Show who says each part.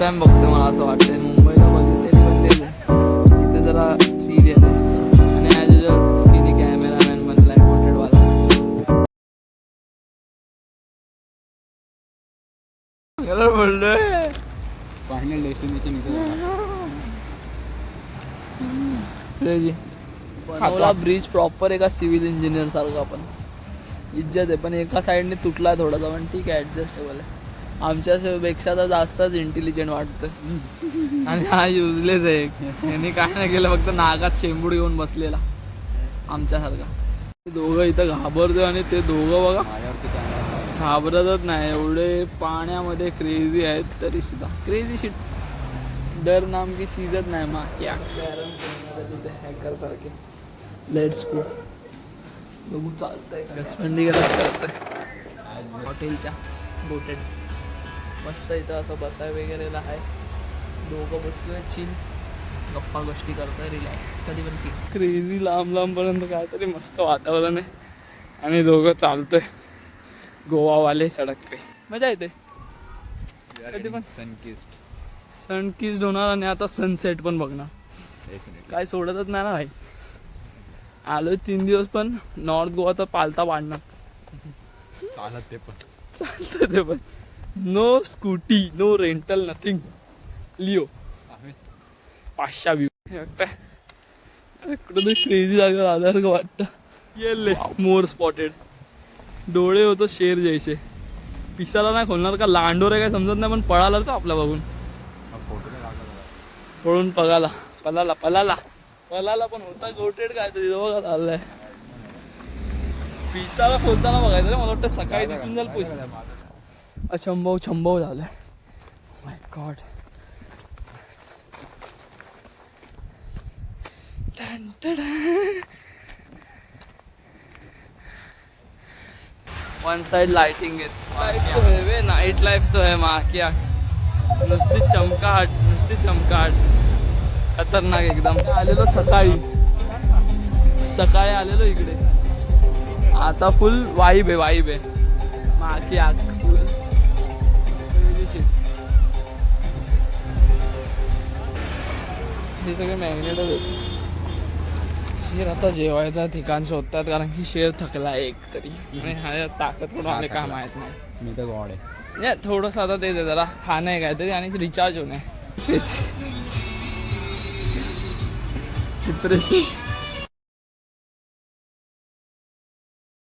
Speaker 1: Time बघतो मला असं वाटतंय. मुंबईला बघितलेली पण तेच आहे, इथे जरा सिरियस आहे. आणि ॲज युजल स्किनी कॅमेरामॅन बनला इम्पोर्टेडवाला. बोललोय
Speaker 2: फायनल डेस्टिनेशन
Speaker 1: बनवला ब्रिज प्रॉपर एका सिव्हिल इंजिनियर सारखा. पण इज्जत आहे, पण एका साईडने तुटला थोडासा, पण ठीक आहे ॲडजस्टेबल आहे. आमच्यापेक्षा तर जास्तच इंटेलिजंट वाटतं. आणि हा युजलेस आहे. यांनी काय नाही केलं, फक्त नागात शेंबूड घेऊन बसलेला आमच्यासारखा. दोघं इथं घाबरतो आणि ते दोघं बघा घाबरतच नाही. एवढे पाण्यामध्ये क्रेझी आहेत तरी सुद्धा. क्रेझी शिट, डर नाम की चीजच नाही. मा क्या तिथे हॅकर सारखे. Let's go. बघू चालतंय का करतंय हॉटेलच्या बोटेड. मस्त इथं असं बसाय वगैरेला आहे. दोघं बसलोय चिल, गप्पा गोष्टी करतोय, रिलॅक्स. कधी पण चिल. क्रेझी लांब लांबपर्यंत काहीतरी मस्त वातावरण आहे. आणि दोघं चालतोय गोवावाले सडक पे. मजा येते. कधी पण सनकिस्ड होणार आणि आता सनसेट पण बघणार. काय सोडतच नाही ना भाई. आलोय 3 दिवस, पण नॉर्थ गोवा तर पालता पाडणार. चालतं ते पण. No scooty, no rental, nothing. लिओ 500 व्यू इकडं क्रेझी जागा आल्यासारखं वाटतं. येले मोर स्पॉटेड. डोळे होतो शेर जैसे. पिसाला नाही खोलणार का लांडोर आहे काय समजत नाही, पण पळाला तर आपला बघून पळून पळाला पण होता गोटेड काय तरी बघा चाललाय. पिसाला खोलताना बघायचं रे, मला वाटतं सकाळी दिसून जाईल. पैसा छंबव झालाय. माय गॉड. वन साइड लाइटिंग है, नाइट लाइफ तो है माँ क्या. नुसती चमकाट खतरनाक एकदम. आलेलो सकाळी आलेलो इकडे. आता फुल वाईब आहे माँ की आग फुल. हे सगळे मॅग्नेटच आहेत. शेर आता जेवायचा ठिकाण शोधतात, कारण की शेर थकला एक तरी. आणि हा ताकद कोण आले काय माहित नाही.
Speaker 2: मी तर गॉड आहे.
Speaker 1: या थोडंसं आता ते जरा खाणं आहे काहीतरी आणि रिचार्ज होणे. डिप्रेशन